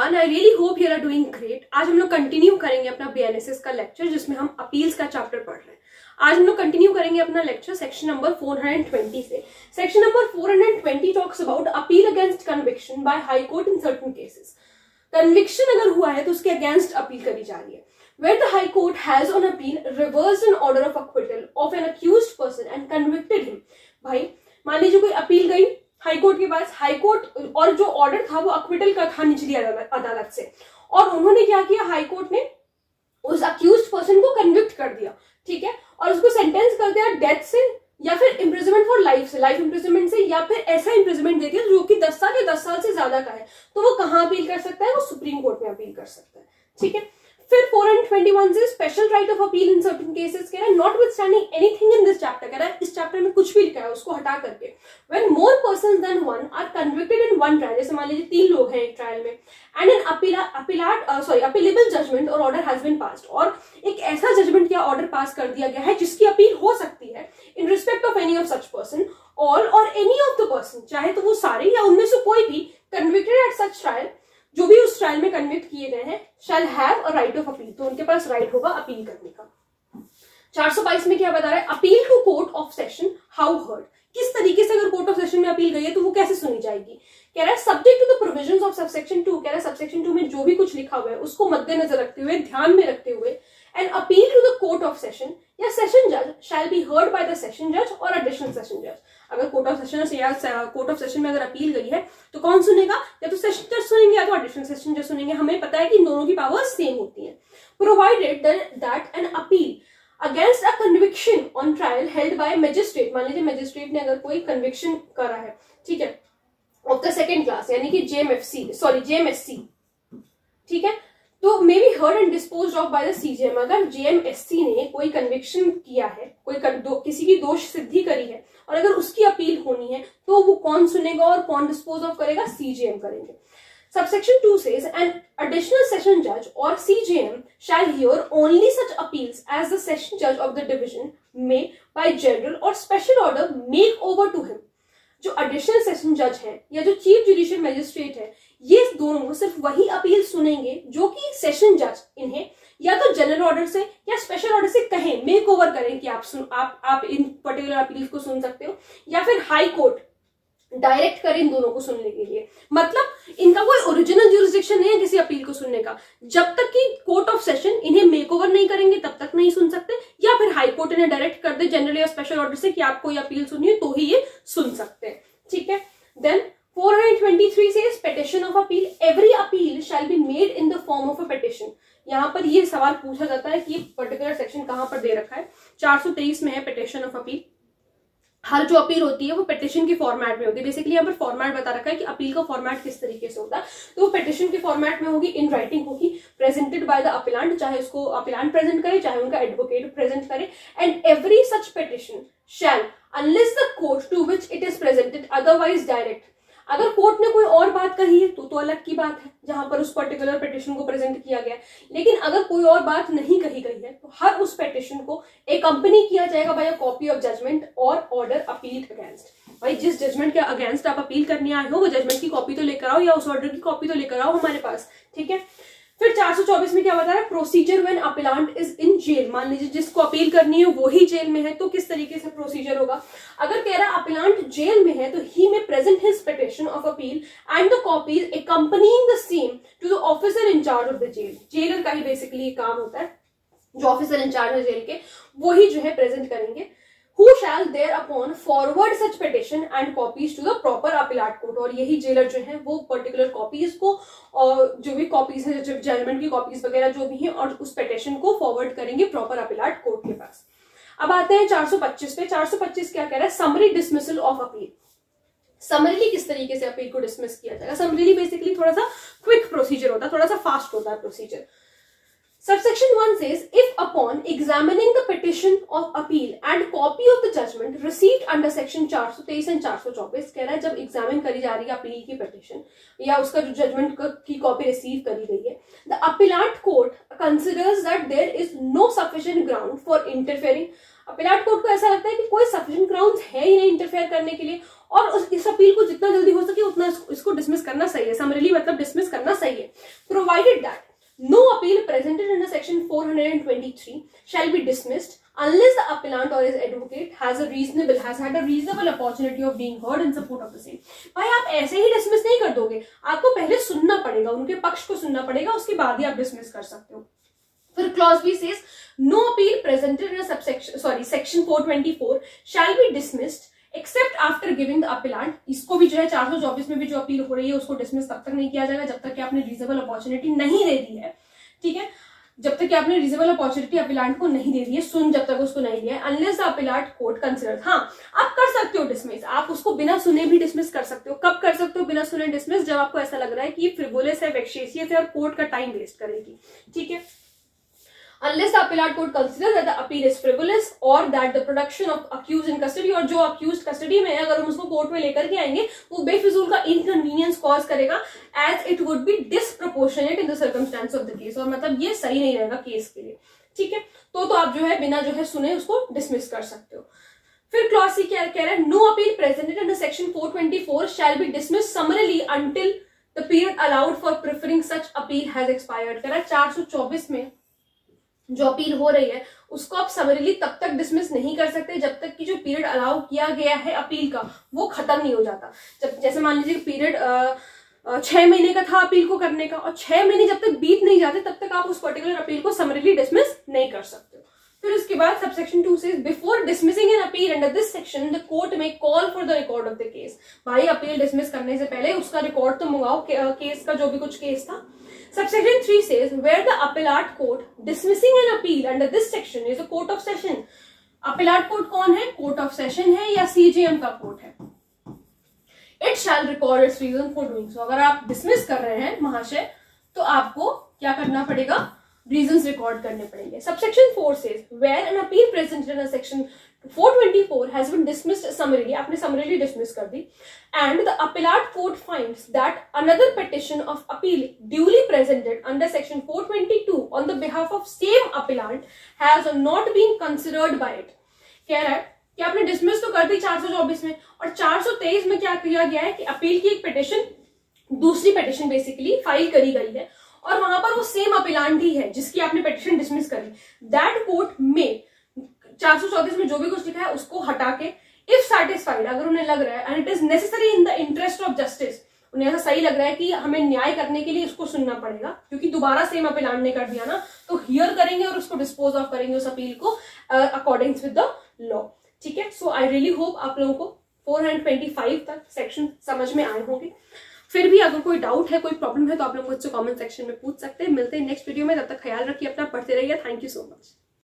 Everyone, I really hope you are doing great. आज हम लोग कंटिन्यू करेंगे अपना बीएनएसएस का लेक्चर जिसमें हम अपील्स का चैप्टर पढ़ रहे हैं। आज हम लोग कंटिन्यू करेंगे अपना लेक्चर सेक्शन नंबर 420 से। Section number 420 talks about appeal against conviction by high court in certain cases. Conviction अगर हुआ है तो उसके अगेंस्ट अपील करी जा रही है। Where the High Court has on appeal reversed an order of acquittal of an accused person and convicted him। भाई मान लीजिए कोई अपील गई हाई कोर्ट के पास, हाई कोर्ट और जो ऑर्डर था वो अक्विटल का था निचली अदालत से, और उन्होंने क्या किया, हाई कोर्ट ने उस अक्यूज्ड पर्सन को कन्विक्ट कर दिया, ठीक है, और उसको सेंटेंस कर दिया डेथ से या फिर इम्प्रिजनमेंट फॉर लाइफ से, लाइफ इम्प्रिजनमेंट से, या फिर ऐसा इम्प्रिजनमेंट दे दिया जो कि 10 साल या 10 साल से ज्यादा का है, तो वो कहाँ अपील कर सकता है, वो सुप्रीम कोर्ट में अपील कर सकता है, ठीक है। फिर 421 से special right of appeal in certain cases कह रहा है, notwithstanding anything in this chapter, कह रहा है इस चैप्टर में कुछ भी लिखा है उसको हटा करके, when more persons than one are convicted in one trial, जैसे मान लीजिए 3 लोग हैं एक ट्रायल में, एंड एन अपीलेबल जजमेंट और ऑर्डर हैज बीन पास्ड, और एक ऐसा जजमेंट या ऑर्डर पास कर दिया गया है जिसकी अपील हो सकती है in respect of any of such person all और एनी ऑफ द पर्सन, चाहे तो वो सारे या उनमें से कोई भी कन्विक्टेड एट सच ट्रायल, जो भी उस ट्रायल में कन्विक्ट किए गए हैं, shall have a right of appeal, तो उनके पास राइट होगा अपील करने का। 422 में क्या बता रहा है, appeal to court of session how heard, किस तरीके से अगर कोर्ट ऑफ सेशन में अपील गई है तो वो कैसे सुनी जाएगी। कह रहा है subject to the provisions of subsection 2, कह रहा है सबसेक्शन 2 में जो भी कुछ लिखा हुआ है उसको मद्देनजर रखते हुए, ध्यान में रखते हुए, and appeal to the court of session या सेशन जज shall be heard by the session जज और एडिशनल सेशन जज। अगर कोर्ट ऑफ सेशन से या कोर्ट ऑफ सेशन में अगर अपील गई है तो कौन सुनेगा, या तो सेशन जज सुनेंगे या तो एडिशनल सेशन जज सुनेंगे। हमें पता है कि दोनों की पावर्स सेम होती हैं। Provided that an appeal against a conviction on trial held by magistrate, मान लीजिए मैजिस्ट्रेट ने अगर कोई कन्विक्शन करा है, ठीक है, ऑफ द सेकेंड क्लास यानी कि जेएमएससी, ठीक है, तो may be heard and disposed of by the CJM. अगर जेएमएससी ने कोई कन्विक्शन किया है, किसी की दोष सिद्धि करी है और अगर उसकी अपील होनी है तो वो कौन सुनेगा और कौन डिस्पोज ऑफ करेगा, सीजेएम करेंगे। Subsection 2 says an additional session judge or CJM shall hear only such appeals as the session judge of the division may by general or special order make over to him। जो additional session judge है या जो chief judicial magistrate है, ये दोनों सिर्फ वही appeal सुनेंगे जो कि सेशन जज इन्हें या तो जनरल ऑर्डर से या स्पेशल ऑर्डर से कहें, मेक ओवर करें कि आप इन पर्टिकुलर अपील को सुन सकते हो, या फिर हाई कोर्ट डायरेक्ट करें इन दोनों को सुनने के लिए। मतलब इनका कोई ओरिजिनल ज्यूरिसडिक्शन नहीं है किसी अपील को सुनने का। जब तक कि कोर्ट ऑफ सेशन इन्हें मेक ओवर नहीं करेंगे तब तक नहीं सुन सकते, या फिर हाई कोर्ट इन्हें डायरेक्ट कर दे जनरल या स्पेशल ऑर्डर से कि आपको ये अपील सुननी है तो ही ये सुन सकते हैं, ठीक है। Then 423 says petition of appeal, every appeal shall be made in the form of a petition। यहाँ पर ये सवाल पूछा जाता है कि पर्टिकुलर सेक्शन कहाँ पर दे रखा है। 423 में है पिटिशन ऑफ अपील। हर जो अपील होती है वो पिटिशन के फॉर्मेट में होती है। बेसिकली यहाँ पर फॉर्मेट बता रखा है कि अपील का फॉर्मेट किस तरीके से होता है, तो वो पिटिशन के फॉर्मेट में होगी, इन राइटिंग होगी, प्रेजेंटेड बाय द अपीलांट, चाहे उसको अपीलांट प्रेजेंट करे चाहे उनका एडवोकेट प्रेजेंट करे, and every such petition shall unless the court to which it is presented otherwise direct. अगर कोर्ट ने कोई और बात कही है तो अलग की बात है जहां पर उस पर्टिकुलर पिटिशन को प्रेजेंट किया गया है, लेकिन अगर कोई और बात नहीं कही गई है तो हर उस पिटिशन को एकम्पनी किया जाएगा by a copy of judgment और ऑर्डर अपील अगेंस्ट। भाई जिस जजमेंट के अगेंस्ट आप अपील करने आए हो वो जजमेंट की कॉपी तो लेकर आओ या उस ऑर्डर की कॉपी तो लेकर आओ हमारे पास, ठीक है। फिर 424 में क्या बता रहा है, procedure when appellant is in jail. मान लीजिए जिसको अपील करनी है वो ही जेल में है तो किस तरीके से प्रोसीजर होगा। अगर कह रहा है अपीलांट जेल में है तो he may present his petition of appeal and the copies accompanying the same to the officer in charge of the jail. Jailer का ही बेसिकली काम होता है, जो ऑफिसर इन चार्ज है जेल के वही जो है प्रेजेंट करेंगे। Who shall thereupon forward such petition and copies to the proper appellate court। और यही जेलर जो है वो पर्टिकुलर कॉपीज को और जो भी कॉपीज है, जजमेंट की कॉपीज वगैरह जो भी है, और उस पिटिशन को फॉरवर्ड करेंगे प्रॉपर अपीलेट कोर्ट के पास। अब आते हैं 425 पे। 425 क्या कह रहा है, summary dismissal of appeal. Summarily किस तरीके से अपील को डिसमिस किया जाएगा। समरीली बेसिकली थोड़ा सा क्विक प्रोसीजर होता है, थोड़ा सा फास्ट होता है procedure. Subsection 1 says, if upon examining the petition of appeal and copy of the judgment received under section 423 and 424, कह रहा है जब एग्जामिन करी जा रही है अपील की पिटिशन या उसका जो जजमेंट की कॉपी रिसीव करी गई है, the appellate court considers that there is no sufficient ground for interfering। Appellate court को ऐसा लगता है कि कोई सफिशिएंट ग्राउंड्स है ही नहीं इंटरफेयर करने के लिए, और इस अपील को जितना जल्दी हो सके उतना इसको डिसमिस करना सही है। समरीली मतलब डिसमिस करना सही है। Provided that no appeal presented under section 423 shall be dismissed unless the appellant or his advocate has had a reasonable opportunity of being heard in support of the same. भाई आप ऐसे ही dismiss नहीं कर दोगे, आपको पहले सुनना पड़ेगा, उनके पक्ष को सुनना पड़ेगा, उसके बाद ही आप डिसमिस कर सकते हो. फिर clause B says no appeal presented in section 424 shall be dismissed except after giving the appellant. इसको भी जो है 424 में भी जो अपील हो रही है उसको डिसमिस तब तक नहीं किया जाएगा जब तक कि आपने रीजनेबल अपॉर्चुनिटी नहीं दे दी है. ठीक है, जब तक कि आपने रीजनेबल अपॉर्चुनिटी अपीलांट को नहीं दे दी है, सुन जब तक उसको नहीं दिया है, unless the appellant court consider. हाँ, आप कर सकते हो डिसमिस, आप उसको बिना सुने भी डिसमिस कर सकते हो. कब कर सकते हो बिना सुने डिसमिस? जब आपको ऐसा लग रहा है कि ये फ्रिवोलस है, वेक्शियस है और कोर्ट का टाइम वेस्ट करेगी. ठीक है, unless the appellate court considers that the appeal is frivolous or that the production of accused in custody, और जो accused custody में है अगर हम उसको कोर्ट में लेकर के आएंगे वो बेफिजूल का inconvenience cause करेगा as it would be disproportionate in the circumstance of the case. और मतलब ये सही नहीं रहेगा केस के लिए. ठीक है, तो आप जो है बिना जो है सुने उसको डिसमिस कर सकते हो. फिर क्लॉज सी क्या कह रहा है? No appeal presented under section 424 shall be dismissed summarily until the period allowed for preferring such appeal has expired. कह रहा है 424 में जो अपील हो रही है उसको आप समरीली तब तक डिसमिस नहीं कर सकते जब तक कि जो पीरियड अलाउ किया गया है अपील का वो खत्म नहीं हो जाता. जब जैसे मान लीजिए पीरियड 6 महीने का था अपील को करने का, और 6 महीने जब तक बीत नहीं जाते तब तक आप उस पर्टिकुलर अपील को समरीली डिसमिस नहीं कर सकते. फिर उसके बाद सबसेक्शन 2 से before dismissing an appeal under this section the court may call for the record of the case. भाई अपील डिसमिस करने से पहले उसका रिकॉर्ड तो मंगाओ केस का, जो भी कुछ केस था. Subsection 3 says where the appellate court dismissing an appeal under this section is a court of session. Appellate court कौन है? Court of session है या CJM का कोर्ट है. It shall record its reason for doing so. अगर आप dismiss कर रहे हैं महाशय तो आपको क्या करना पड़ेगा? रीजंस रिकॉर्ड करने पड़ेंगे. Subsection 4 says where an appeal presented in a section 424 has been dismissed summarily, आपने summarily dismiss कर दी, and the appellate court finds that another petition of appeal duly presented under section 422 on the behalf of same appellant has not been considered by it. कह रहा है कि आपने dismiss तो कर दी 424 में, और 423 में क्या किया गया है कि अपील की एक पिटिशन, दूसरी पिटिशन बेसिकली फाइल करी गई है और वहां पर वो सेम अपीलांट ही है जिसकी आपने पिटिशन डिसमिस करी. दैट कोर्ट में 434 में जो भी कुछ लिखा है उसको हटा के इफ सैटिस्फाइड, अगर उन्हें लग रहा है and it is necessary in the interest of justice, उन्हें ऐसा सही लग रहा है कि हमें न्याय करने के लिए इसको सुनना पड़ेगा क्योंकि दोबारा सेम अपीलांट ने कर दिया ना, तो हियर करेंगे और उसको डिस्पोज ऑफ करेंगे उस अपील को अकॉर्डिंग विद द लॉ. ठीक है, सो आई रियली होप आप लोगों को 425 तक सेक्शन समझ में आए होंगे. फिर भी अगर कोई डाउट है, कोई प्रॉब्लम है तो आप लोग मुझसे कमेंट सेक्शन में पूछ सकते हैं. मिलते हैं नेक्स्ट वीडियो में, तब तक ख्याल रखिए अपना, पढ़ते रहिए. Thank you so much.